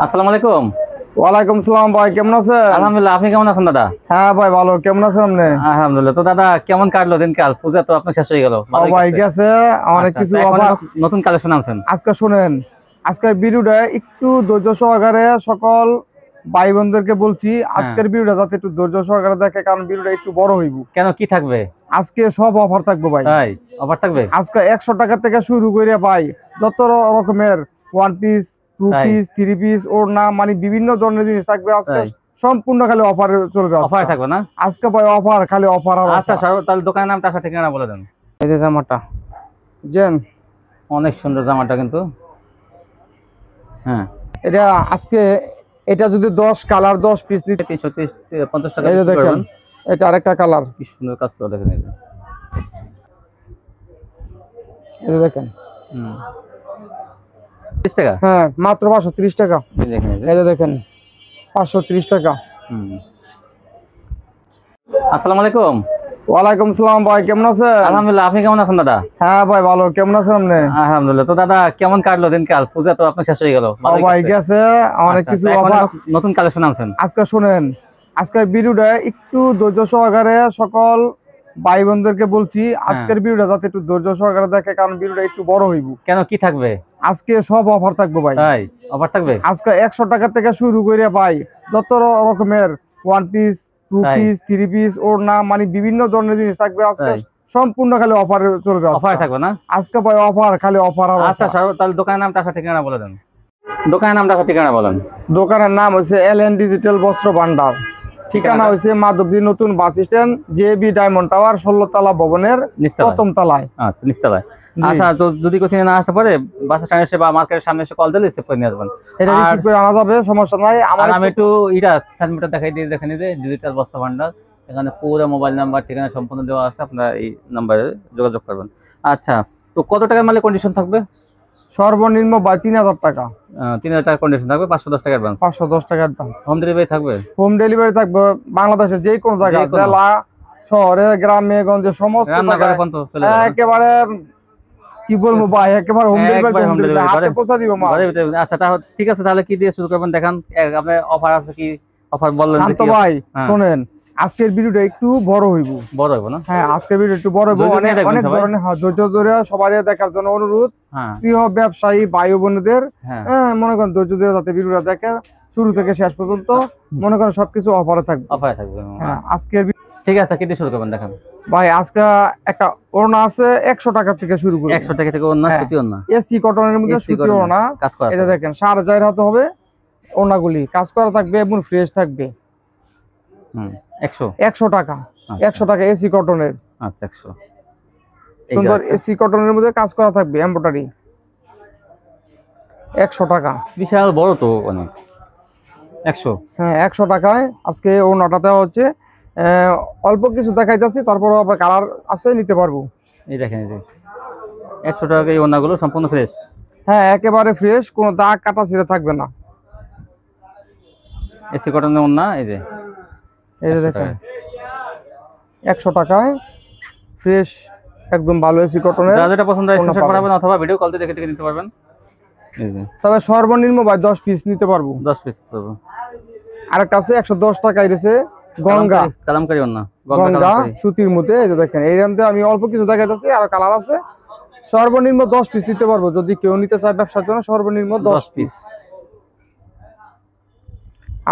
আসসালামু আলাইকুম। ওয়ালাইকুম সালাম ভাই, কেমন আছেন? আলহামদুলিল্লাহ, আপনি কেমন আছেন দাদা? হ্যাঁ ভাই ভালো, কেমন আছেন আপনি? আলহামদুলিল্লাহ। তো দাদা কেমন কাটলো দিনকাল? পূজা তো আপনার শেষ হয়ে গেল, ভালোই ভাই কাটছে। গেছে অনেক আচ্ছা, কিছু তো এখন অফার। নতুন কালেকশন আনছেন? আজকে শুনেন, আজকের ভিডিওটা একটু ধৈর্য সহকারে সকল ভাই বোনদেরকে বলছি, আজকের ভিডিওটা যাতে একটু ধৈর্য সহকারে দেখে, কারণ ভিডিওটা একটু বড় হইব। কেন, কি থাকবে? আজকে সব অফার থাকবে ভাই। তাই অফার থাকবে? আজকে 100 টাকা থেকে শুরু করে ভাই যত রকমের ওয়ান পিস, টু তাই? পিস, থ্রি পিস, ওড়না, মানে বিভিন্ন ধরনের জিনিস থাকবে আজকে। তাই? সম্পূর্ণ খালি অফারে চলবে আজকে। অফার থাকবে না? আজকে ভাই অফার, খালি অফার আর আচ্ছা offer। সর্ব, তাহলে দোকানের নামটা, আসার ঠিকানা বলে দেন। এই যে জামাটা জেন, অনেক সুন্দর জামাটা কিন্তু। হ্যাঁ, এটা আজকে, এটা যদি 10 কালার 10 পিস নিতে, 350 টাকা এই যে বিক্রি দেখেন করবেন। এটা আরেকটা কালার, কি সুন্দর কাজ করে দেখেন, এই যে। এই যে দেখেন। 30 টাকা? হ্যাঁ মাত্র 530 টাকা। এই দেখেন, এই যে। এই যে দেখেন 530 টাকা। আসসালামু আলাইকুম। ওয়ালাইকুম সালাম ভাই, কেমন আছেন? আলহামদুলিল্লাহ, আপনি কেমন আছেন দাদা? হ্যাঁ ভাই ভালো, কেমন আছেন আপনি? আলহামদুলিল্লাহ। তো দাদা কেমন কাটলো দিনকাল? পূজা তো আপনার শেষ হয়ে গেল, ভালোই ভাই কাটছে। গেছে অনেক আচ্ছা, কিছু তো এখন অফার। নতুন কালেকশন আনছেন? আজকে শুনেন, আজকের ভিডিওটা একটু ধৈর্য সহকারে সকল ভাই বোনদেরকে বলছি, আজকের ভিডিওটা যাতে একটু ধৈর্য সহকারে দেখে, কারণ ভিডিওটা একটু বড় হইব। কেন, কি থাকবে? আজকে সব অফার থাকবে ভাই। তাই অফার থাকবে? আজকে 100 টাকা থেকে শুরু করে ভাই যত রকমের ওয়ান পিস, টু তাই? পিস, থ্রি পিস, ওড়না, মানে বিভিন্ন ধরনের জিনিস থাকবে আজকে। তাই? সম্পূর্ণ খালি অফারে চলবে অফার আজকে। থাকবে না? আজকে ভাই অফার, খালি অফার আর আচ্ছা offer। সর্ব, তাহলে দোকানের নামটা, আসার ঠিকানা বলে দেন। দোকানের নামটা, আসার ঠিকানা বলেন। দোকানের নাম হচ্ছে LN ডিজিটাল বস্ত্র ভান্ডার। ঠিকানা হচ্ছে মাধবদী নতুন bus stand, JB diamond tower, 16 তলা ভবনের প্রথম তলায়। আচ্ছা, নিচতলায়। জি। আচ্ছা, তো যদি কোচিং না আসতে পারে, বাস স্ট্যান্ড এসে বা মার্কেটের সামনে এসে কল দিলে রিসিভ করে নিয়ে আসবেন। এটা রিসিভ করে আনা যাবে, সমস্যা নাই। আর আমি একটু সার্টিফিকেট দেখাই দিয়ে, দেখেন এই যে ডিজিটাল বস্ত্র ভান্ডার, এখানে পুরো মোবাইল নাম্বার, ঠিকানা সম্পূর্ণ দেওয়া আছে, আপনারা এই নাম্বারে যোগাযোগ করবেন। আচ্ছা, তো কত টাকার মালে কন্ডিশন থাকবে? সর্বনিম্ন ভাই 3000 টাকা। 3000 টাকার কন্ডিশন থাকবে, 510 টাকা অ্যাডভান্স। 510 টাকা অ্যাডভান্স। হোম ডেলিভারি থাকবে? হোম ডেলিভারি থাকবে বাংলাদেশের যে কোনো জায়গায়, যে কোনো। জেলা, শহরে, গ্রামে, গঞ্জে, সমস্ত রান্না করে জায়গায় পর্যন্ত চলে যাবে না? একেবারে কি বলবো ভাই, একেবারে হোম ডেলিভারি, একবার হোম ডেলিভারি হাতে পৌঁছা দিব মাল। ঘরের ভিতরে। আচ্ছা, তাহলে ঠিক আছে, তাহলে কি দিয়ে শুরু করবেন দেখান। আপনার অফার আছে কি? অফার বললেন যে শান্ত কি? ভাই হ্যাঁ। শোনেন, আজকের ভিডিওটা একটু বড় হইব। বড় হবে না? হ্যাঁ আজকের ভিডিও একটু বড় হইব, ধৈর্য নিয়ে অনেক দেখবেন অনেক সবাই। ধরনের। হ্যাঁ ধৈর্য ধরে সবাই দেখার জন্য অনুরোধ। হ্যাঁ, প্রিয় ব্যবসায়ী ভাই ও বোনদের, হ্যাঁ। মনে করেন ধৈর্য ধরে যাতে ভিডিওটা দেখে শুরু থেকে শেষ পর্যন্ত, মনে করেন সবকিছু অফারে থাকবে। অফার থাকবে। হ্যাঁ আজকের ঠিক আছে, কি দিয়ে শুরু করবেন দেখান। ভাই আজকে একটা ওড়না আছে 100 টাকা থেকে শুরু করে। 100 টাকা থেকে ওড়না, হ্যাঁ। সুতি ওড়না, এসি কটনের মধ্যে AC সুতি কটনের, ওড়না। কাজ করা এটা থাকবে। দেখেন 4,500 হাতে হবে। ওড়নাগুলি কাজ করা থাকবে এবং ফ্রেশ থাকবে। 100। 100 টাকা। আচ্ছা। 100 টাকা এসি কটনের, আচ্ছা, 100। সুন্দর এসি কটনের মধ্যে কাজ করা থাকবে, এমব্রয়ডারি। 100 টাকা। বিশাল বড় তো অনেক। 100। হ্যাঁ 100 টাকায় আজকে ওড়নাটা দেওয়া হচ্ছে। অল্প কিছু দেখাইতেছি, তারপরে আবার কালার আছে, নিতে পারবো। এই দেখেন, এই যে 100 টাকা এই ওড়নাগুলো সম্পূর্ণ ফ্রেশ। হ্যাঁ একেবারে ফ্রেশ, কোনো দাগ কাটা ছিঁড়া থাকবে না। এসি কটনের ওড়না, এই যে এই যে 100 দেখেন টাকায়। 100 টাকায় ফ্রেশ, একদম ভালো এসি কটনের। যা যেটা পছন্দ হয় ওড়না স্ক্রিনশট পাবেন। পাঠাবেন, অথবা ভিডিও কল দিয়ে দেখে নিতে পারবেন। এই যে তবে সর্বনিম্ন ভাই 10 পিস নিতে পারবো। 10 পিস পাবো। আরেকটা আছে 110 টাকায় রয়েছে গঙ্গা। কালামকারী ওড়না, গঙ্গা কালামকারী। সুতির মধ্যে। এই যে দেখেন, এই মধ্যে আমি অল্প কিছু দেখাইতেছি, আর কালার আছে। সর্বনিম্ন 10 পিস নিতে পারবো, যদি কেউ নিতে চায় ব্যবসার জন্য, সর্বনিম্ন 10 পিস।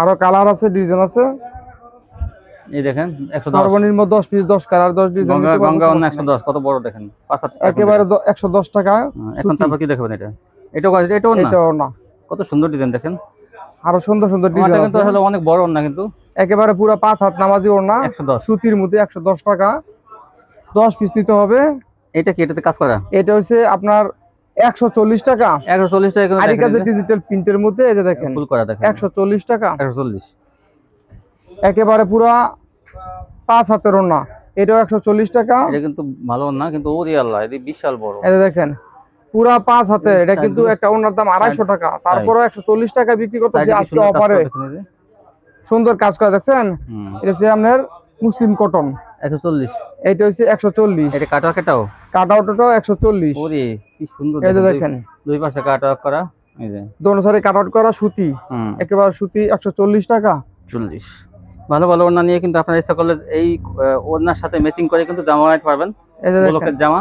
আরো কালার আছে, ডিজাইন আছে। এই দেখেন 110। সর্বনিম্ন 10 পিস, 10 কালার, 10 ডিজাইন গঙ্গা, নিতে পারবো। গঙ্গা ওড়না সমস্যা নাই। 110, কত বড় দেখেন। 5-7 একেবারে 110 টাকা। এখন তারপর কি দেখাবেন? এটাও না, এটাও না, কত সুন্দর ডিজাইন দেখেন। আরো সুন্দর সুন্দর ওড়নাটা ডিজাইন কিন্তু আছে। আসলে অনেক বড় ওড়না কিন্তু। একেবারে পুরো 5 হাত নামাজি ওড়না, 110। সুতির মধ্যে 110 টাকা। 10 পিস নিতে হবে। এটা কি, এটাতে কাজ করা? এটা হচ্ছে আপনার 140 টাকা। 140 টাকা করে আরিকাজে দেখেন, ডিজিটাল প্রিন্টের মধ্যে। এই যে দেখেন ফুল করা দেখেন। 140 টাকা। 140। একেবারে পুরা 5 হাতের ওড়না, এটাও 140 টাকা। এটা কিন্তু ভালো না, কিন্তু ওরে আল্লাহ, এটা বিশাল বড়। এই যে দেখেন পুরা 5 হাতের, এটা কিন্তু একটা ওড়নার দাম 250 টাকা, তারপরে 140 টাকা বিক্রি করতেছি আজকে অফারে। সুন্দর কাজ করা দেখছেন। এটা হচ্ছে আপনার মুসলিম কটন। 140। এটা হচ্ছে 140। এটা কাটওয়ার্কটাও, কাট আউটটাও 140। ওরে কি সুন্দর। এই যে দেখেন দুই পাশে কাটওয়ার্ক করা। এই যে দোনো সাইডে কাট আউট করা সুতি, একেবারে সুতি 140 টাকা। 40 ভালো ভালো ওড়না নিয়ে কিন্তু আপনারা ইচ্ছা করলে এই ওড়নার সাথে ম্যাচিং করে কিন্তু জামা বানাতে পারবেন। এই যে ব্লকের জামা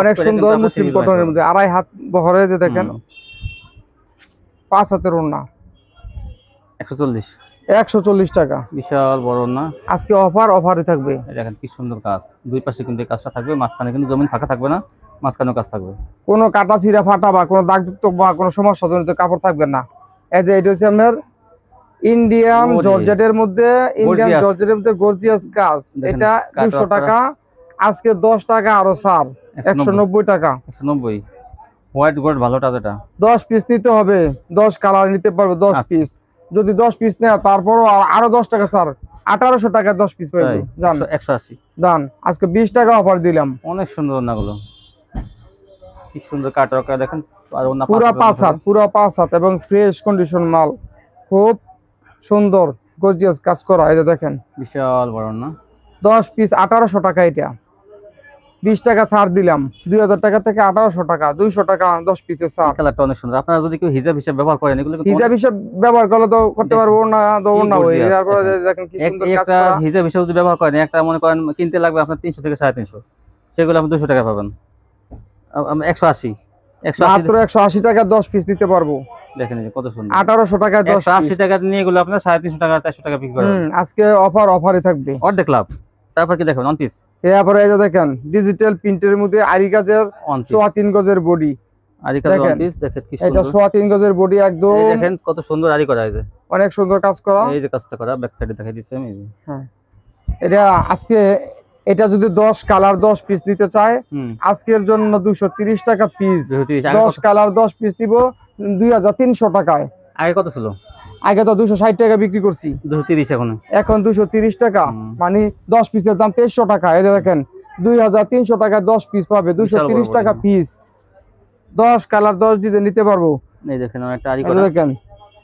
অনেক সুন্দর মুসলিম কটনের মধ্যে 2.5 হাত বহরে, যে দেখেন 5 হাতের ওড়না 140 টাকা। বিশাল বড় ওড়না, আজকে অফারই থাকবে। দেখেন কি সুন্দর কাজ, দুই পাশে কিন্তু এই কাজটা থাকবে, মাঝখানে কিন্তু জমিন ফাঁকা থাকবে না, মাঝখানেও কাজ থাকবে। কোনো কাটা ছিঁড়া ফাটা বা কোনো দাগযুক্ত বা কোনো সমস্যা জনিত কাপড় থাকবে না। এই যে এটা হচ্ছে আপনার ইন্ডিয়ান জর্জেটের মধ্যে গর্জিয়াস কাজ। এটা 200 টাকা, আজকে 10 টাকা আরো ছাড়, 190 টাকা। 190 হোয়াইট গোল্ড ভালোটা, যেটা 10 পিস নিতে হবে, 10 কালার নিতে পারবে 10 পিস। যদি 10 পিস নেয় তারপরও আরো 10 টাকা ছাড়, 1800 টাকা 10 পিস পাইবে। জান 180 দান, আজকে 20 টাকা অফার দিলাম। অনেক সুন্দর ওড়নাগুলো, কি সুন্দর কাটওয়ার্ক দেখেন। আর ওড়না পুরো 5 হাত এবং ফ্রেশ কন্ডিশন মাল, খুব সুন্দর গর্জিয়াস কাজ করা। এই যে দেখেন বিশাল বড় না, 10 পিস 1800 টাকা। এটা 20 টাকা ছাড় দিলাম, 2000 টাকা থেকে 1800 টাকা, 200 টাকা 10 পিসের ছাড়। কালারটা অনেক সুন্দর। আপনারা যদি কেউ হিজাব হিসাব ব্যবহার করেন, এগুলো হিজাব হিসাব ব্যবহার করলে তো করতে পারবো না, দেবো না। ওই তারপরে দেখেন কি সুন্দর কাজ করা। হিজাব হিসাব যদি ব্যবহার করেন, একটা মনে করেন কিনতে লাগবে আপনার 300 থেকে 350, সেগুলো আপনি 200 টাকা পাবেন। 180 মাত্র 180 টাকা 10 পিস দিতে পারবো। দেখেন কত সুন্দর, 1800 টাকা 10 পিস, 180 টাকা নিয়ে এগুলো আপনার 350 টাকা 400 টাকা বিক্রি করবেন। আজকে অফারই থাকবে। অর্ধেক লাভ। তারপর কি দেখেন, ওয়ান পিস। এরপরে এই যে দেখেন ডিজিটাল প্রিন্টের মধ্যে আরি কাজের 3.5 গজের বডি। আরি কাজের ওয়ান পিস দেখেন কি সুন্দর, এটা 3.5 গজের বডি একদম। এই দেখেন কত সুন্দর আরি করা আছে, অনেক সুন্দর কাজ করা। এই যে কাজটা করা ব্যাক সাইডে দেখাই দিচ্ছি আমি। হ্যাঁ, এটা আজকে এটা যদি 10 কালার 10 পিস নিতে চায়, আজকের জন্য 230 টাকা পিস। 10 কালার 10 পিস নিব 2300 টাকায়। আগে কত ছিল? আগে তো 260 টাকা বিক্রি করছি, 230 এখন 230 টাকা, মানে 10 পিসের দাম 2300 টাকা। এই দেখেন 2300 টাকা 10 পিস পাবে, 230 টাকা পিস। 10 কালার 10 ডিজাইন নিতে পারবো। এই দেখেন একটা আরি করা, দেখেন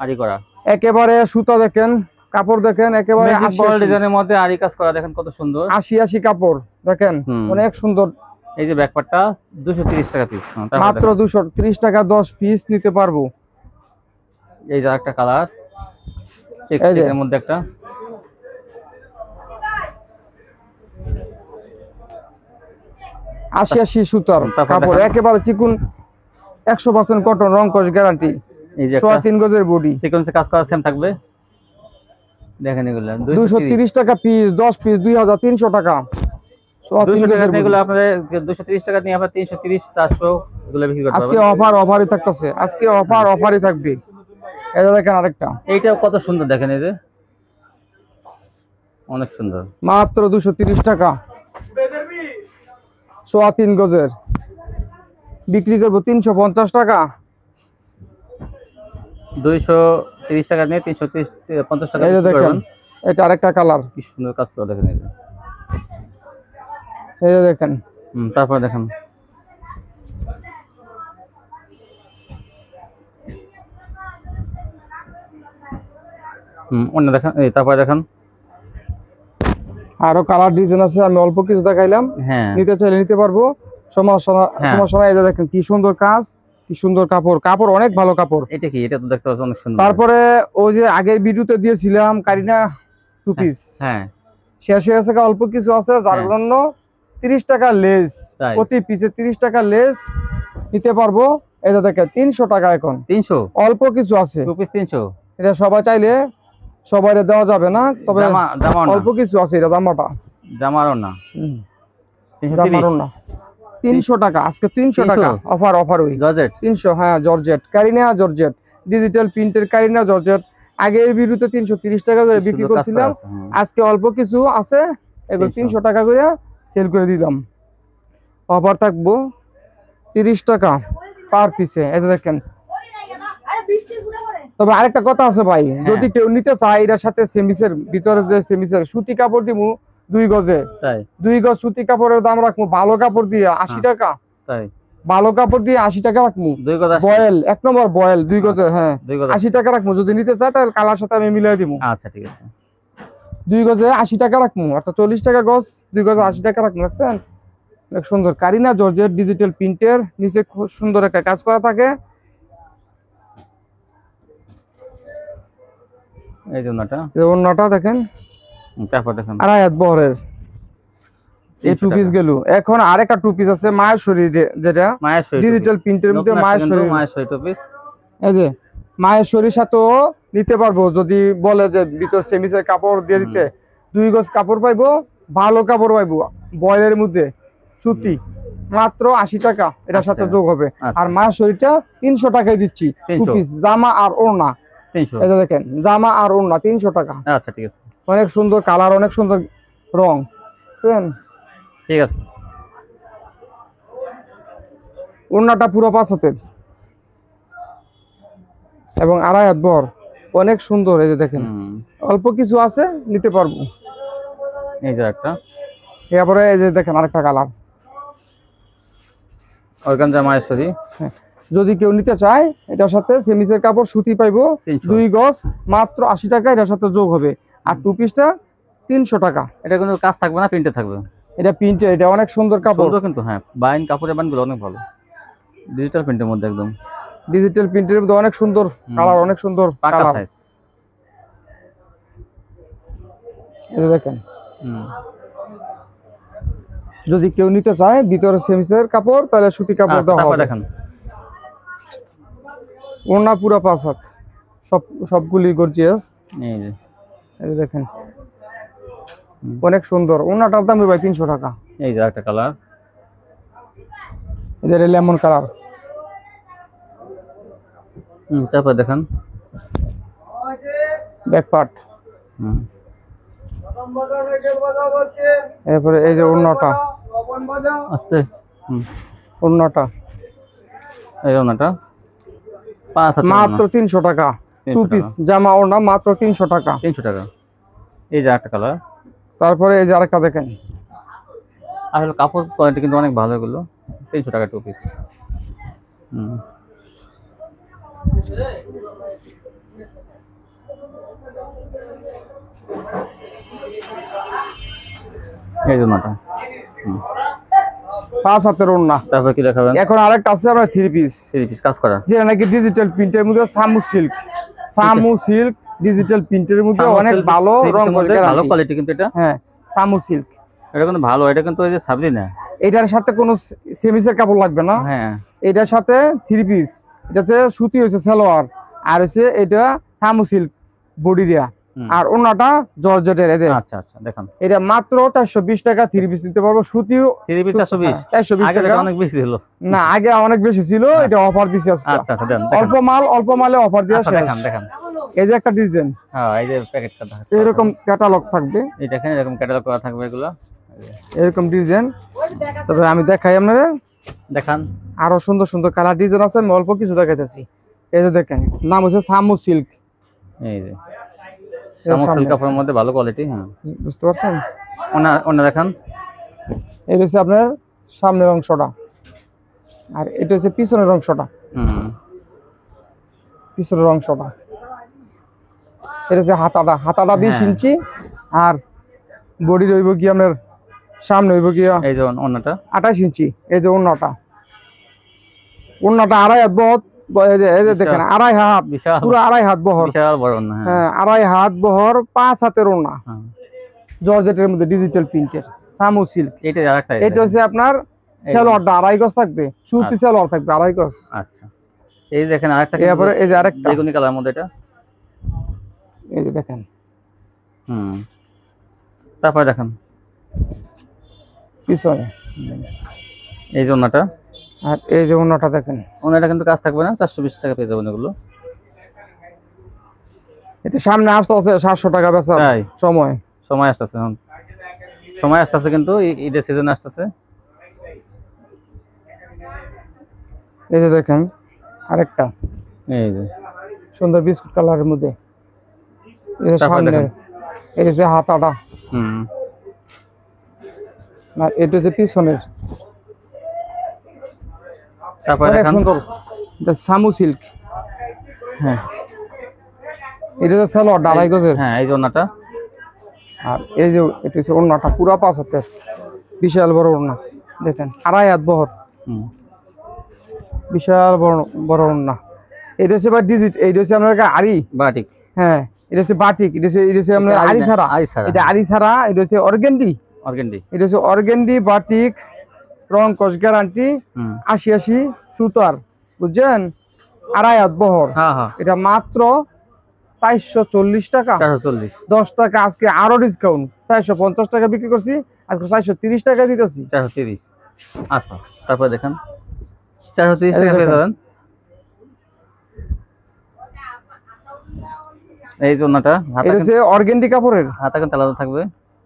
আরি করা একেবারে সুতা, দেখেন কাপড়, দেখেন একেবারে ডিজাইনের মধ্যে আরি কাজ করা, দেখেন কত সুন্দর 80 কাপড়, দেখেন অনেক সুন্দর। এই যে ব্যাকপার্টটা 230 টাকা পিস, মাত্র 230 টাকা 10 পিস নিতে পারবো। এই যে একটা কালার চেকের মধ্যে একটা 80 সুতার কাপড়, একেবারে চিকুন 100% কটন, রং কস গ্যারান্টি। এই যে 3.5 গজের বডি, সিকোয়েন্সে কাজ করা সেম থাকবে। দেখেন এগুলো 230 টাকা পিস, 10 পিস 2300 টাকা। 200 টাকা এগুলো আপনাদের 230 টাকা নিয়ে আপনারা 330 400 এগুলো বিক্রি করতে পারবেন। আজকে অফারই থাকতেছে, আজকে অফারই থাকবে। এই দেখেন আরেকটা, এইটাও কত সুন্দর, দেখেন এই যে অনেক সুন্দর, মাত্র 230 টাকা 3.5 গজের, বিক্রি করবো 350 টাকা। 230 টাকা নিয়ে 350 টাকা বিক্রি করবেন। এটা আরেকটা কালার, কি সুন্দর কাজ করা, দেখেন এই যে দেখেন। তারপর দেখেন অন্য দেখেন, এই তারপর দেখেন আরো কালার ডিজাইন আছে, আমি অল্প কিছু দেখাইলাম। নিতে চাইলে নিতে পারবো, সমস্যা নাই। এই যে দেখেন কি সুন্দর কাজ, কি সুন্দর কাপড়, কাপড় অনেক ভালো কাপড়। এটা কি, এটা তো দেখতে পাচ্ছেন অনেক সুন্দর। তারপরে ওই যে আগের ভিডিওতে দিয়েছিলাম কারিনা 2 পিস, শেষ হয়ে গেছে, অল্প কিছু আছে, যার জন্য 30 টাকা লেস, প্রতি পিসে 30 টাকা লেস নিতে পারবো। এই যে দেখেন 300 টাকা, এখন 300, অল্প কিছু আছে 2 পিস 300। এটা সবাই চাইলে সবাই দেওয়া যাবে না, তবে অল্প কিছু আছে। এটা জামারও না 300 টাকা, আজকে 300 টাকা অফার ওই জর্জেট 300। হ্যাঁ, জর্জেট, কারিনা জর্জেট, ডিজিটাল প্রিন্টের কারিনা জর্জেট। আগের ভিডিওতে 330 টাকা করে বিক্রি করছিলাম, আজকে অল্প কিছু আছে, এগুলো 300 টাকা করে সেল করে দিলাম। অফার থাকবো 30 টাকা পার পিসে। এটা দেখেন। তবে আরেকটা কথা আছে ভাই, যদি কেউ নিতে চায়, এটার সাথে সেমিসের ভিতরে যে সেমিসের সুতি কাপড় দিমু 2 গজে, 2 গজ সুতি কাপড়ের দাম রাখবো ভালো কাপড় দিয়ে 80 টাকা, ভালো কাপড় দিয়ে 80 টাকা রাখবো। বয়েল 1 নম্বর বয়েল 2 গজে, হ্যাঁ 80 টাকা রাখবো। যদি নিতে চায় তাহলে কালার সাথে আমি মিলিয়ে দিব। আচ্ছা, ঠিক আছে। 2 গজে 80 টাকা রাখবো, অর্থাৎ 40 টাকা গজ, 2 গজে 80 টাকা রাখবো। দেখছেন অনেক সুন্দর কারিনা জর্জেট ডিজিটাল প্রিন্টের, নিচে খুব সুন্দর একটা কাজ করা থাকে। এই যে ওন্নাটা, এই ওন্নাটা দেখেন তারপর দেখেন আড়াই হাত বহরের এই 300 2 পিস টাকা। গেল। এখন আরেকটা 2 পিস আছে মায়েশ্বরী যেটা মায়েশ্বরী ডিজিটাল প্রিন্টের মধ্যে মায়েশ্বরী। মায়েশ্বরী 2 পিস। এই যে মায়েশ্বরীর সাথেও নিতে পারবো যদি বলে যে ভিতর সেমিসের কাপড় দিয়ে দিতে, 2 গজ কাপড় পাইবো, ভালো কাপড় পাইবো বয়েলের মধ্যে সুতি, মাত্র 80 টাকা এটার সাথে যোগ হবে। আর মায়েশ্বরীটা 300 টাকায় দিচ্ছি 2 পিস জামা আর ওড়না। 300, এই যে দেখেন জামা আর ওড়না 300 টাকা। আচ্ছা ঠিক আছে, অনেক সুন্দর কালার, অনেক সুন্দর রং, বুঝছেন? ঠিক আছে। ওড়নাটা পুরো 5 হাতের এবং আড়াই হাত বহর, অনেক সুন্দর। এই যে দেখেন অল্প কিছু আছে নিতে পারবো। এই যে একটা, এরপরে এই যে দেখেন আরেকটা কালার অর্গানজা মায়েশ্বরী। যদি কেউ নিতে চায় এটার সাথে সেমিসের কাপড় সুতি পাইবো 300, 2 গজ মাত্র 80 টাকা এটার সাথে যোগ হবে। আর 2 পিসটা 300 টাকা। এটা কিন্তু কাজ থাকবে না, প্রিন্টে থাকবে। এটা প্রিন্টে, এটা অনেক সুন্দর কাপড় সুন্দর কিন্তু, হ্যাঁ বাইন কাপড়ের বানগুলো অনেক ভালো, ডিজিটাল প্রিন্টের মধ্যে একদম ডিজিটাল প্রিন্টের মধ্যে অনেক সুন্দর কালার, অনেক সুন্দর পাকা কালার। সাইজ। এই যে দেখেন যদি কেউ নিতে চায় ভিতরে সেমিসের কাপড় তাহলে সুতি কাপড় দেওয়া হবে। দেখেন ওড়না পুরো 5 হাত, সবগুলি গর্জিয়াস। এই যে দেখেন অনেক সুন্দর। ওড়নাটার দাম ভাই 300 টাকা। এই যে একটা কালার, এই যে লেমন কালার। তারপর দেখেন ব্যাক পার্ট। এরপরে এই যে ওড়নাটা, আস্তে ওড়নাটা এই ওড়নাটা 5 হাত, মাত্র 300 টাকা 2 পিস জামা ওড়না মাত্র 300 টাকা। 300 টাকা। এই যে একটা কালার। তারপরে এই যে আরেকটা দেখেন, আসলে কাপড় কোয়ালিটি কিন্তু অনেক ভালো, এগুলো 300 টাকা 2 পিস। এই জন্যটা 5 হাতের ওড়না। তারপর কি দেখাবেন? এখন আরেকটা আছে আমরা 3 পিস কাজ করা, যেটা নাকি ডিজিটাল প্রিন্টের মধ্যে সামু সিল্ক। সামু সিল্ক ডিজিটাল প্রিন্টের মধ্যে অনেক ভালো রং, ভালো কোয়ালিটি কিন্তু এটা। হ্যাঁ সামু সিল্ক, এটা কিন্তু ভালো, এটা কিন্তু ওই যে সাবরি না, এটার সাথে কোনো সেমিসের কাপড় লাগবে না। হ্যাঁ এটার সাথে 3 পিস, এটাতে সুতি হয়েছে সালোয়ার, আর হচ্ছে এটা সামু সিল্ক বডি দেয়া, আর ওনাটা জর্জেটের। এদের আচ্ছা আচ্ছা দেখেন, এটা মাত্র 420 টাকা 3 পিস নিতে পারবো। সুতিও 3 পিস 420 টাকা, অনেক বেশি ছিল না আগে অনেক বেশি ছিল, এটা অফার দিছি আজকে। আচ্ছা আচ্ছা দেন, অল্প মালে অফার দিয়া শেষ। দেখেন দেখেন এই যে একটা ডিজাইন, হ্যাঁ এই যে প্যাকেটটা এরকম ক্যাটালগ থাকবে, এই দেখেন এরকম ক্যাটালগ করা থাকবে এগুলো, এরকম ডিজাইন। তবে আমি দেখাই আপনারা, দেখান আরো সুন্দর সুন্দর কালার ডিজাইন আছে, আমি অল্প কিছু দেখাইতেছি। এই যে দেখেন নাম হচ্ছে সামু সিল্ক। এই যে সামু সিল্ক কাপড়ের মধ্যে ভালো কোয়ালিটি, হ্যাঁ বুঝতে পারছেন? ওনা দেখান, এই হচ্ছে আপনার সামনের অংশটা, আর এটা হচ্ছে পিছনের অংশটা। পিছনের অংশটা এটা হচ্ছে হাতাটা 20 ইঞ্চি, আর বডি রইব কি আপনার সামনে হইব কি এই যে ওন্নাটা 28 ইঞ্চি। এই যে ওন্নাটা আড়াই হাত বহর। এই যে দেখেন আড়াই হাত, পুরো আড়াই হাত বহর, বিশাল বড় ওন্না। হ্যাঁ আড়াই হাত বহর, 5 হাতের ওন্না, জর্জেটের মধ্যে ডিজিটাল প্রিন্টের সামু সিল্ক। এটা হচ্ছে আপনার সালোয়ারটা 2.5 গজ থাকবে, সুতি সালোয়ার থাকবে 2.5 গজ। আচ্ছা এই দেখেন আরেকটা, এরপরে এই যে আরেকটা বেগুনি কালার মধ্যে এটা, এই যে দেখেন। তারপরে দেখেন পিছনে এই যে ওন্নাটা, আর এই যে ওন্নাটা দেখেন, ওন্নাটা কিন্তু কাজ থাকবে না, 420 টাকা পেয়ে যাবেন এগুলো। এটা সামনে আসতে আছে 700 টাকা বেচা সময় আসতেছে, সময় আসতেছে কিন্তু ঈদের সিজন আসতেছে। এই যে দেখেন আরেকটা, এই যে সুন্দর বিস্কুট কালারের মধ্যে, এই যে সামনে এই যে হাতাটা, আর এটা হচ্ছে পিছনের। তারপরে দেখেন সুন্দর এটা সামু সিল্ক। হ্যাঁ এটা হচ্ছে সালোয়ার 2.5 গজের। হ্যাঁ এই যে ওন্নাটা, আর এই যে এটা হচ্ছে ওন্নাটা পুরো 5 হাতের, বিশাল বড় ওন্না দেখেন, আড়াই হাত বহর, বিশাল বড় ওন্না। এটা হচ্ছে বা ডিজিট, এইটা হচ্ছে আপনার আরি বাটিক। হ্যাঁ এটা হচ্ছে বাটিক, এটা হচ্ছে আমরা আরি ছাড়া, এটা আরি ছাড়া, এটা হচ্ছে অর্গেন্ডি, এটা হচ্ছে অর্গেন্ডি বাটিক, রং কস গ্যারান্টি, ৮০ সুতার, বুঝছেন, ২.৫ হাত বহর। এটা মাত্র ৪৪০ টাকা, ১০ টাকা আজকে আরো ডিসকাউন্ট, ৪৫০ টাকা বিক্রি করছি, আজকে ৪৩০ টাকা দিতেছি। ৪৩০। আচ্ছা তারপর দেখেন ৪৩০ টাকা পেয়ে যাবেন এই জন্যটা। এটা হচ্ছে অর্গেন্ডি কাপড়ের, হাতা কিন্তু আলাদা থাকবে।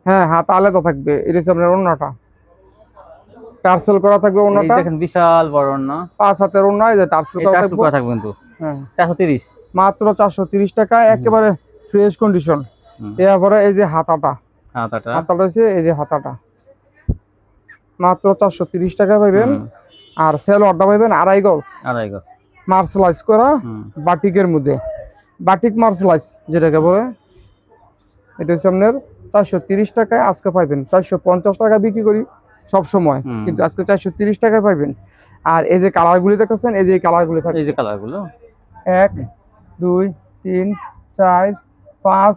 হ্যাঁ হাত আলাদা থাকবে। এটা হচ্ছে আপনার ওন্নাটা টার্সেল করা থাকবে, ওন্নাটা দেখেন বিশাল বড় ওন্না, 5 হাতের ওন্না, এই যে টার্সেল করা থাকবে কিন্তু। হ্যাঁ ৪৩০, মাত্র ৪৩০ টাকা, একেবারে ফ্রেশ কন্ডিশন। এরপরে এই যে হাতাটা হচ্ছে এই যে হাতাটা, মাত্র ৪৩০ টাকা পাইবেন। আর সেলোয়ারটা পাইবেন ২.৫ গজ মার্সেলাইজ করা বাটিকের মধ্যে, বাটিক মার্সেলাইজ যেটাকে বলে। এটা হচ্ছে আপনার ৪৩০ টাকায় আজকে পাইবেন। ৪৫০ টাকা বিক্রি করি সব সময়, কিন্তু আজকে ৪৩০ টাকায় পাইবেন। আর এই যে কালারগুলি দেখতেছেন, এই যে কালারগুলি থাকবে, এই যে কালারগুলো ১ ২ ৩ ৪ ৫,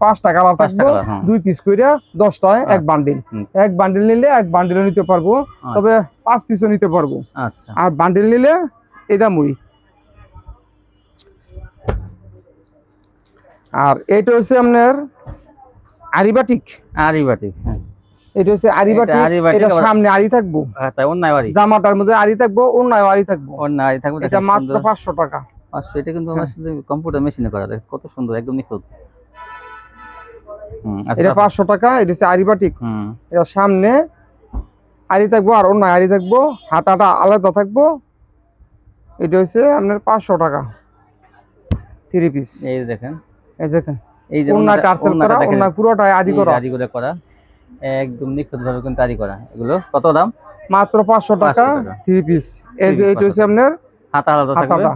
5টা কালার থাকবে, 2 পিস কইরা 10 টাকায় এক বান্ডিল। এক বান্ডিল নিলে এক বান্ডিলও নিতে পারবো, তবে 5 পিসও নিতে পারবো। আচ্ছা, আর বান্ডিল নিলে এটা মুই। আর এটা হচ্ছে আপনার আরিবাটিক, হ্যাঁ এটা হচ্ছে আরিবাটিক। এটা সামনে আরি থাকবো, জামাটার মধ্যে আরি থাকবো, ওন্নায় আরি থাকবো। এটা মাত্র 500 টাকা। এটা কিন্তু আমার সাথে কম্পিউটার মেশিনে করা, দেখো কত সুন্দর, একদম নিখুঁত। এটা 500 টাকা। এটা হচ্ছে আরিবাটিক, এটা সামনে আরি থাকবো আর ওন্নায় আরি থাকবো, হাতাটা আলাদা থাকবো। এটা হচ্ছে আপনার 500 টাকা 3 পিস। এই দেখেন, এই দেখেন, এই যে ওন্না টার্সেল করা, ওন্না পুরোটাই আরি করা, একদম নিখুঁত ভাবে কিন্তু আরি করা। এগুলো কত দাম? মাত্র 500 টাকা 3 পিস। এই যে এটা হচ্ছে আপনার হাতা আলাদা থাকবে,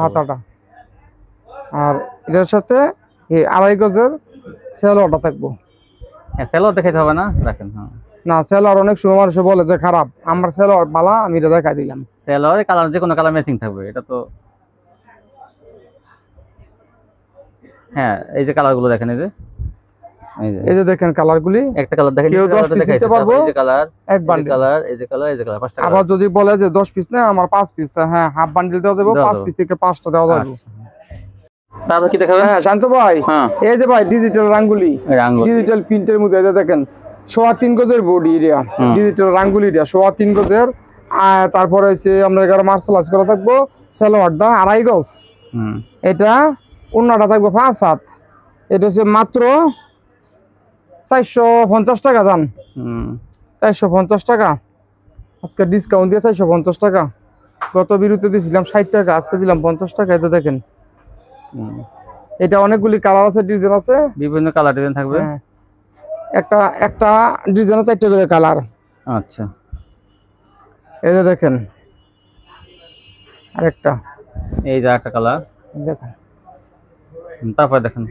হাতাটা। আর এটার সাথে এই 2.5 গজের সেলোয়ারটা থাকবো। হ্যাঁ সেলোয়ার দেখাইতে হবে না, রাখেন। না সেলোয়ার অনেক সময় মানুষ বলে যে খারাপ, আমার সেলোয়ার বালা, আমি এটা দেখাই দিলাম। সেলোয়ারে কালার যে কোনো কালার ম্যাচিং থাকবে, এটা তো। হ্যাঁ এই যে কালারগুলো দেখেন, এই যে দেখেন কালারগুলি, একটা কালার দেখেন, কেউ 10 পিস নিতে পারবো, এই যে কালার, এক বান্ডিল কালার, এই যে কালার, এই যে কালার, 5টা কালার। আবার যদি বলে যে 10 পিস না আমার 5 পিস, হ্যাঁ হাফ বান্ডিল দেওয়া যাবে, 5 পিস থেকে 5টা দেওয়া যাবে। তারপর কি দেখাবেন? হ্যাঁ শান্ত ভাই, এই যে ভাই ডিজিটাল রাঙ্গুলি, ডিজিটাল প্রিন্টের মধ্যে, এই যে দেখেন 3.25 গজের বডি এরিয়া, ডিজিটাল রাঙ্গুলি এটা 3.25 গজের। তারপরে হচ্ছে আমরা মার্শালাইজ করা থাকবো, সেলোয়ারটা 2.5 গজ, এটা ওন্নাটা থাকবো 5 হাত। এটা হচ্ছে মাত্র 450 টাকা। জান 450 টাকা আজকে ডিসকাউন্ট দিয়ে 450 টাকা। গত বিরুদ্ধে দিয়েছিলাম 60 টাকা, আজকে দিলাম 50 টাকা। এটা দেখেন, এটা অনেকগুলি কালার আছে, ডিজাইন আছে, বিভিন্ন কালার ডিজাইন থাকবে। একটা ডিজাইন 4টা করে কালার। আচ্ছা এই যে দেখেন আরেকটা, এই যে একটা কালার দেখেন। তারপর দেখেন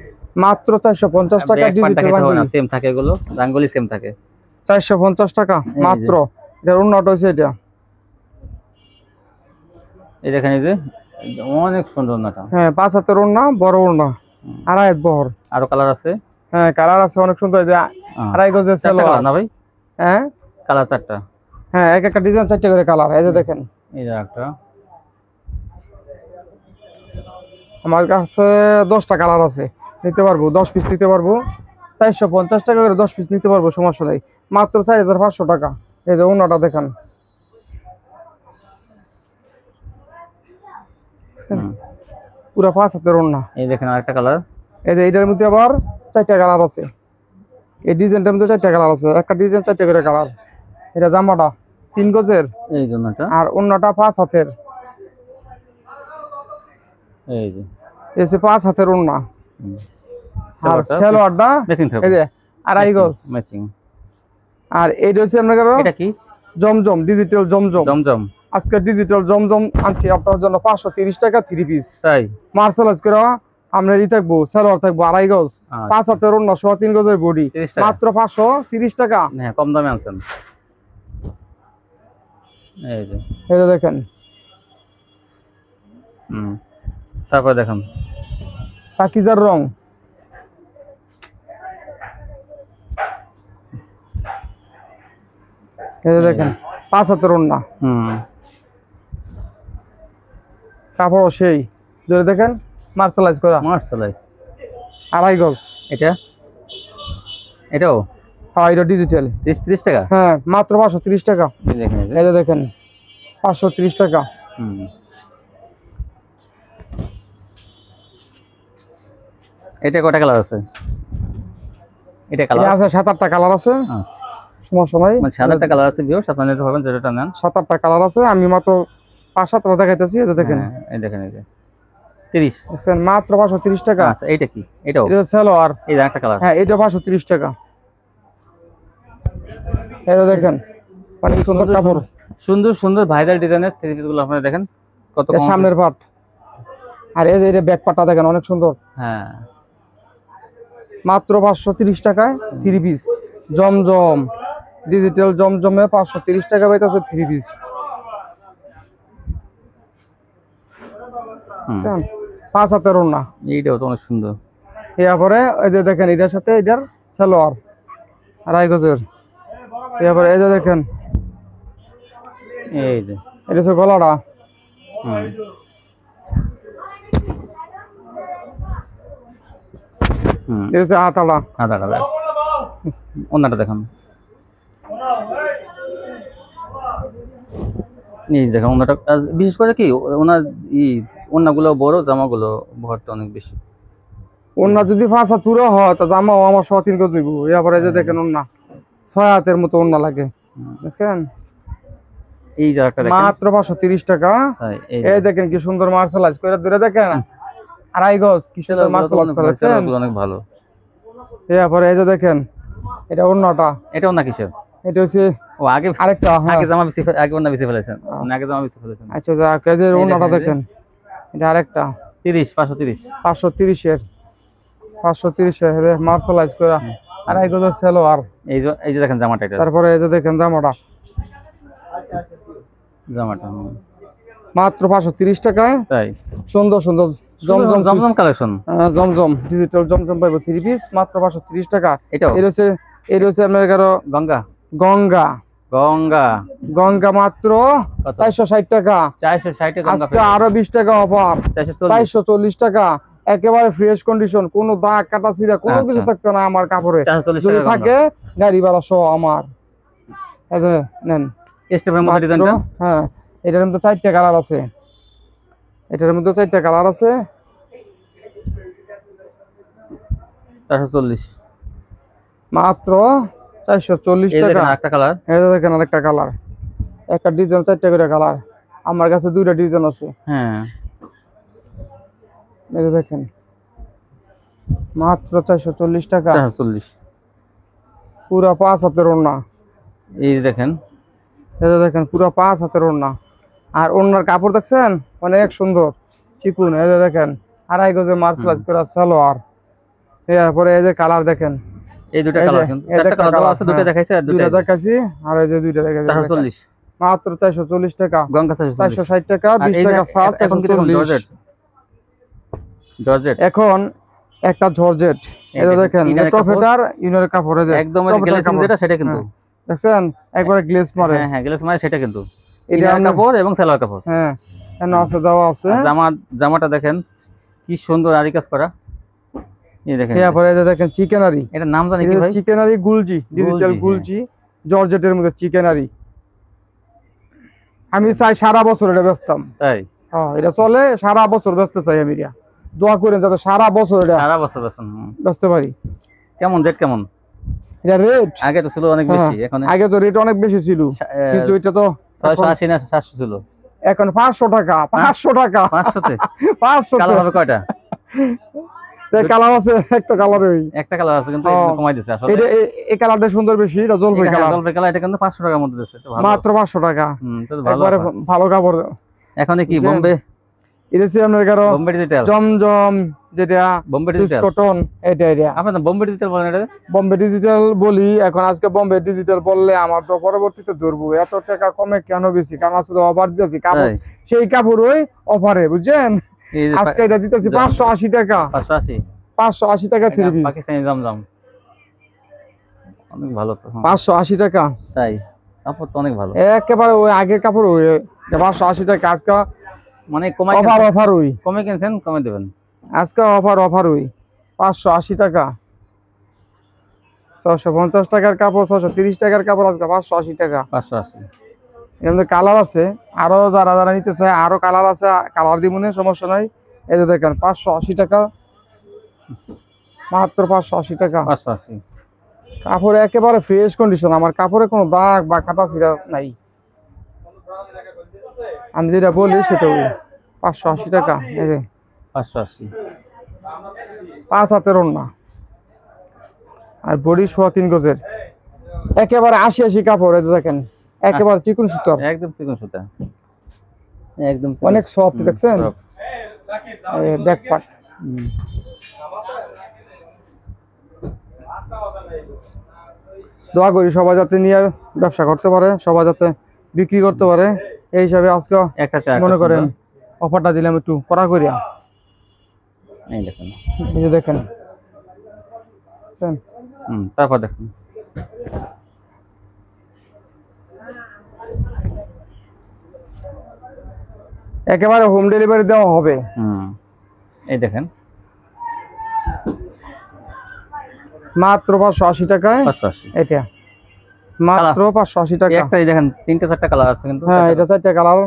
মাত্র 450 টাকা, ডিজিটাল রাঙ্গুলি সেম থাকে, এগুলো রাঙ্গুলি সেম থাকে, 450 টাকা মাত্র। এটা ওন্নাটা হচ্ছে এটা, এই দেখেন, এই যে অনেক সুন্দর ওন্নাটা। হ্যাঁ 5 হাতের ওন্না, বড় ওন্না, 2.5 হাত বহর। আরো কালার আছে? হ্যাঁ কালার আছে অনেক সুন্দর। এই যে 2.5 গজের সেলোয়ার না ভাই? হ্যাঁ কালার 4টা। হ্যাঁ এক একটা ডিজাইন 4টা করে কালার। এই যে দেখেন, এই যে একটা, আমার কাছে 10টা কালার আছে, নিতে পারবো, 10 পিস নিতে পারবো। 450 টাকা করে 10 পিস নিতে পারবো, সমস্যা নাই, মাত্র 4500 টাকা। এই যে ওন্নাটা দেখেন, পুরো 5 হাতের ওন্না। এই দেখেন আরেকটা কালার, এই যে এটার মধ্যে আবার 4টা কালার আছে, এই ডিজাইনটার মধ্যে 4টা কালার আছে, একটা ডিজাইন 4টা করে কালার। এটা জামাটা 3 গজের, এই জন্যটা, আর ওন্নাটা 5 হাতের। এই যে এসে 5 হাতের ওন্না, আর সেলোয়ারটা এই যে 2.5 গজ ম্যাচিং। আর এইটা হচ্ছে আপনার এটা কি? জমজম, ডিজিটাল জমজম। আজকে ডিজিটাল জমজম আনছি আপনার জন্য 530 টাকা 3 পিস। তাই মার্শালাইজ করা আমরা ই থাকবো, সেলোয়ার থাকবো 2.5 গজ, 5 হাতের ওন্না, 3.25 গজের বডি, মাত্র 530 টাকা। হ্যাঁ কম দামে আনছেন। এই যে এটা দেখেন, তারপর দেখেন পাকিজার রং। এই যে দেখেন 5 হাতের ওড়না, কাপড় সেই ধরে দেখেন মার্শালাইজ করা, মার্শালাইজ 2.5 গজ। এটাও হ্যাঁ এটা ডিজিটাল 30 টাকা। হ্যাঁ মাত্র 530 টাকা। দেখেন এই যে দেখেন 530 টাকা। এটা কয়টা কালার আছে? এটা কালার আছে 7-8টা কালার আছে। আচ্ছা সমস্যা নাই, মানে 7-8টা কালার আছে ভিউয়ার্স, আপনারা নিতে পারবেন যেটা নেন। 7-8টা কালার আছে, আমি মাত্র 5-7টা দেখাইতেছি। এটা দেখেন, এই দেখেন, এই যে 30 দেখছেন মাত্র 530 টাকা। আচ্ছা এইটা কি? এটাও এটা সালোয়ার, এই যে একটা কালার। হ্যাঁ এটা 530 টাকা। এটা দেখেন অনেক সুন্দর কাপড়, সুন্দর সুন্দর ভাইরাল ডিজাইনের থ্রি পিস গুলো আপনারা দেখেন কত কম। সামনের পাট, আর এই যে এটা ব্যাক পাটটা দেখেন অনেক সুন্দর। হ্যাঁ মাত্র 530 টাকায় থ্রি পিস জমজম ডিজিটাল জমজমে 530 টাকা পাইতেছে থ্রি পিস। 5 হাতের ওড়না, এইটাও তো অনেক সুন্দর। এরপরে এই যে দেখেন এটার সাথে এটার সালোয়ার 2.5 গজের। এরপরে এই যে দেখেন এই যে এটা হচ্ছে গলাটা, এটা হচ্ছে হাতাটা। ওনাটা দেখান, এই দেখেন ওনাটা। বিশেষ করে কি ওনার ওনাগুলো বড়, জামাগুলো ভরটা অনেক বেশি। ওন্না যদি 5 হাত পুরো হয় তা জামাও আমার 3 গজ হইব। এরপরে এই যে দেখেন ওন্না 6 হাতের মতো ওন্না লাগে, দেখছেন। এই জায়গাটা দেখেন মাত্র 530 টাকা। এই দেখেন কি সুন্দর মার্শালাইজ করে ধরে দেখেন 2.5 গজ, কি সুন্দর মার্শালাইজ করে, দেখছেন অনেক ভালো। এরপরে এই যে দেখেন এটা ওন্নাটা, এটা ওন্না কিসের? এটা হচ্ছে ও আগে আরেকটা, আগে জামা বেশি, আগে ওন্না বেশি ফেলেছেন, আগে জামা বেশি ফেলেছেন। আচ্ছা যা কেজের ওন্নাটা দেখেন, এটা আরেকটা 530 530 এর 530 এর মার্শালাইজ করা 2.5 গজের সালোয়ার। এই যে দেখেন জামাটা, এটা তারপরে এই যে দেখেন জামাটা মাত্র 530 টাকায়। তাই সুন্দর সুন্দর জমজম কালেকশন, জমজম ডিজিটাল জমজম পাইবো থ্রি পিস মাত্র 530 টাকা। এটা হচ্ছে আপনার গঙ্গা গঙ্গা গঙ্গা গঙ্গা মাত্র 460 টাকা। 460 টাকা আজকে আরো 20 টাকা অফার, 440 টাকা। একেবারে ফ্রেশ কন্ডিশন, কোনো দাগ কাটা ছিঁড়া কোনো কিছু থাকতো না আমার কাপড়ে। যদি থাকে গাড়ি ভাড়া সহ আমার। নেন স্টেপের মধ্যে ডিজাইনটা। হ্যাঁ এটার মধ্যে 4টা কালার আছে, এটার মধ্যে 4টা কালার আছে। 440 মাত্র 440 টাকা। একটা কালার, এই দেখেন আরেকটা কালার, একটা ডিজাইন 4টা করে কালার। আমার কাছে 2টা ডিজাইন আছে। হ্যাঁ এই দেখেন মাত্র 440 টাকা। 440 পুরো 5 হাতের ওড়না। এই দেখেন, এই দেখেন পুরো 5 হাতের ওড়না। আর ওড়নার কাপড় দেখছেন অনেক সুন্দর চিকুন। এই দেখেন 2.5 গজে মার্শালাইজ করা সালোয়ার। এরপরে এই যে কালার দেখেন, এই দুটো কালার কিন্তু চারটা কালার আছে, দুটো দেখাইছে আর দুটো দেখাইছি, আর এই যে দুইটা দেখাইছি। 440 মাত্র 440 টাকা। গঙ্গা 460 টাকা, 20 টাকা ছাড়। 440 জর্জেট। এখন একটা জর্জেট, এই যে দেখেন টপেটার ইউনের কাপড়, এই যে একদম গ্লেসিং যেটা সেটা কিন্তু দেখছেন একবারে গ্লেজ মারে। হ্যাঁ গ্লেজ মারে সেটা কিন্তু এটা কাপড় এবং সালোয়ার কাপড়। হ্যাঁ এখানে আছে দেওয়া আছে। জামাটা দেখেন কি সুন্দর আরি কাজ করা। এই দেখেন, এরপরে এই যে দেখেন চিকেনারি, এটা নাম জানি কি ভাই? চিকেনারি গুলজি, ডিজিটাল গুলজি জর্জেটের মধ্যে চিকেনারি। আমি চাই সারা বছর এটা বেচতাম। তাই হ্যাঁ এটা চলে সারা বছর বেচতে চাই আমি। এটা দোয়া করেন যাতে সারা বছর এটা সারা বছর বেচতে পারি। কেমন রেট কেমন? এটা রেট আগে তো ছিল অনেক বেশি, এখন আগে তো রেট অনেক বেশি ছিল, কিন্তু এটা তো 680 না 700 ছিল, এখন 500 টাকা। 500 টাকা 500 তে 500 কালার হবে কয়টা? কালার আছে একটা কালার, ওই একটা কালার আছে কিন্তু কমাই দিয়েছে আসলে। এটা এই কালারটা সুন্দর বেশি, এটা জলপাই কালার। জলপাই কালার, এটা কিন্তু 500 টাকার মধ্যে দিয়েছে, তো ভালো মাত্র 500 টাকা। তো ভালো, ভালো কাপড়। এখন কি বোম্বে এটা সি আপনার কারো বোম্বে ডিজিটাল জমজম যেটা বোম্বে ডিজিটাল কটন, এটা আপনারা বোম্বে ডিজিটাল বলেন? এটা বোম্বে ডিজিটাল বলি এখন। আজকে বোম্বে ডিজিটাল বললে আমার তো পরবর্তীতে ধরবো এত টাকা কমে কেন বেশি, কারণ আসলে অফার দিয়েছি কাপড়, সেই কাপড় ওই অফারে বুঝছেন। এই যে আজকে এটা দিতেছি 580 টাকা। 580 580 টাকা থ্রি পিস পাকিস্তানি জমজম, অনেক ভালো তো। 580 টাকা। তাই কাপড় তো অনেক ভালো, একেবারে ওই আগের কাপড় ওই 580 টাকা। আজকে মানে কমে অফার ওই কমে কিনছেন কমে দেবেন আজকে অফার ওই 580 টাকা। 650 টাকার কাপড়, 630 টাকার কাপড় আজকে 580 টাকা। 580 এর মধ্যে কালার আছে, আরো যারা নিতে চায় আরো কালার আছে, কালার দিব না, সমস্যা নাই। এই যে দেখেন 580 টাকা, মাত্র 580 টাকা। 580 কাপড় একেবারে ফ্রেশ কন্ডিশন, আমার কাপড়ে কোনো দাগ বা কাটা ছিঁড়া নাই। আমি যেটা বলি সেটা 580 টাকা। এই যে 580 5 হাতের ওড়না আর বডি 3.25 গজের, একেবারে 80 কাপড়। এই যে দেখেন একেবারে চিকন সুতা, একদম চিকন সুতা, একদম অনেক সফট, দেখছেন ব্যাক পার্ট। দোয়া করি সবাই যাতে নিয়ে ব্যবসা করতে পারে, সবাই যাতে বিক্রি করতে পারে, এই হিসাবে আজকে একটা মনে করেন অফারটা দিলাম একটু কড়া করিয়া। এই দেখেন, এই যে দেখেন, তারপর দেখেন একেবারে হোম ডেলিভারি দেওয়া হবে। এই দেখেন মাত্র 580 টাকায়। 580 এটা মাত্র 580 টাকা। একটাই দেখেন, 3-4টা কালার আছে কিন্তু। হ্যাঁ, এটা 4টা কালার,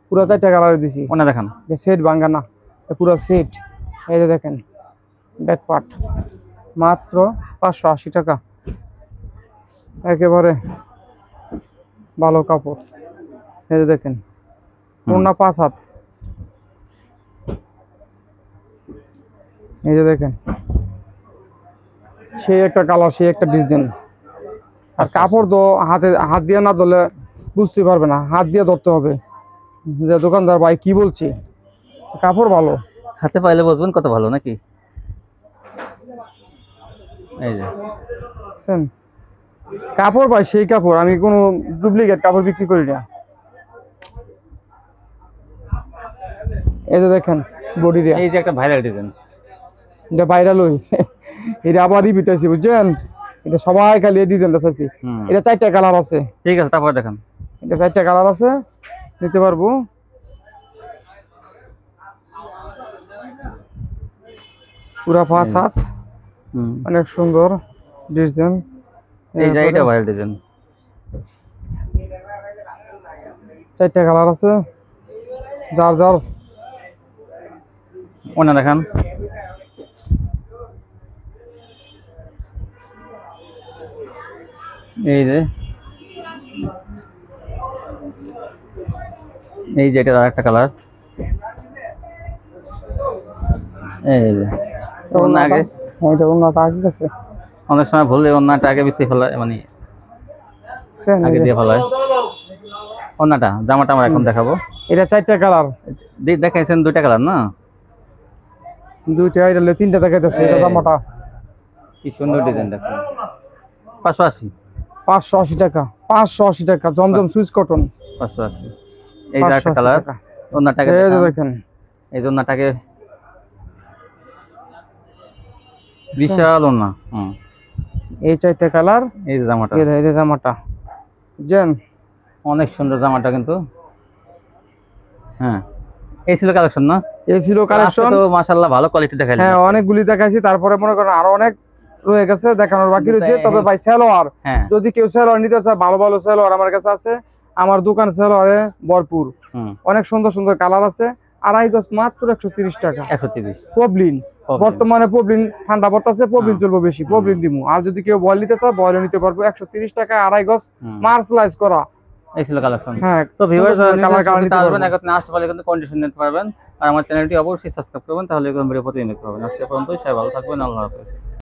পুরো 4টা কালার দিছি। ওনা দেখেন, সেট ভাঙা না, পুরো সেট। এই যে দেখেন ব্যাক পার্ট, মাত্র 580 টাকা। একেবারে ভালো কাপড়। এই যে দেখেন ওড়না 5 হাত। এই যে দেখেন সেই একটা কালার, সেই একটা ডিজাইন। আর কাপড় তো হাত দিয়ে না ধরলে বুঝতে পারবে না, হাত দিয়ে ধরতে হবে যে দোকানদার ভাই কি বলছে। কাপড় ভালো, হাতে পাইলে বুঝবেন কত ভালো নাকি। এই যে কাপড় ভাই সেই কাপড়, আমি কোনো ডুপ্লিকেট কাপড় বিক্রি করি না। এই যে দেখেন বডি রে, এই যে একটা ভাইরাল ডিজাইন, এটা ভাইরাল হই, এটা আবার রিপিট আছে বুঝছেন। এটা সবাই খালি এই ডিজাইনটা চাইছি। এটা 4টা কালার আছে। ঠিক আছে, তারপর দেখেন এটা 4টা কালার আছে, নিতে পারবো। পুরা 5 হাত, অনেক সুন্দর ডিজাইন। এই যে এটা ভাইরাল ডিজাইন, 4টা কালার আছে, যার ওনা দেখেন। এই যে এটা আরেকটা কালার। এই যে ওনা আগে, এটা ওনাটা আগে গেছে, অনেক সময় ভুলে ওনাটা আগে বেশি ফেলায়, মানে আগে দিয়ে ফেলায়। ওনাটা জামাটা আমরা এখন দেখাবো। এটা 4টা কালার দেখাইছেন, 2টা কালার না, 2টা। এটা 3টা দেখাইতেছে। এটা জামাটা কি সুন্দর ডিজাইন দেখুন। 580 580 টাকা। 580 টাকা জমজম সুইচ কটন। 580। এই যে একটা কালার, ওনাটাকে এই যে দেখেন, এই যে ওনাটাকে বিশাল ওনা। এই 4টা কালার। এই যে জামাটা, এই যে জামাটা জান অনেক সুন্দর জামাটা কিন্তু। হ্যাঁ, এই ছিল কালেকশন না? এই ছিল কালেকশন। তো মাশাআল্লাহ ভালো কোয়ালিটি দেখাইলেন। হ্যাঁ, অনেকগুলি দেখাইছি, তারপরে মনে করেন আরো অনেক রয়ে গেছে, দেখানোর বাকি রয়েছে। তবে ভাই সেলোয়ার, যদি কেউ সেলোয়ার নিতে চায়, ভালো ভালো সেলোয়ার আমার কাছে আছে। আমার দোকান সেলোয়ারে ভরপুর, অনেক সুন্দর সুন্দর কালার আছে। 2.5 গজ মাত্র 130 টাকা। 130 পবলিন, বর্তমানে পবলিন ঠান্ডা পড়তেছে, পবলিন চলবে বেশি, পবলিন দিমু। আর যদি কেউ বয়েল নিতে চায়, বয়েল নিতে পারবো 130 টাকা। 2.5 গজ মার্সলাইজ করা। এই ছিল কালেকশন। হ্যাঁ, তো ভিউয়ার্স কালার নিতে পারবেন, এখন আসতে পারলে কিন্তু কন্ডিশন নিতে পারবেন। আর আমার চ্যানেলটি অবশ্যই সাবস্ক্রাইব করবেন, তাহলে এরকম ভিডিও প্রতিদিন দেখতে পাবেন। আজকে পর্যন্ত সবাই ভালো থাকবেন, আল্লাহ হাফেজ।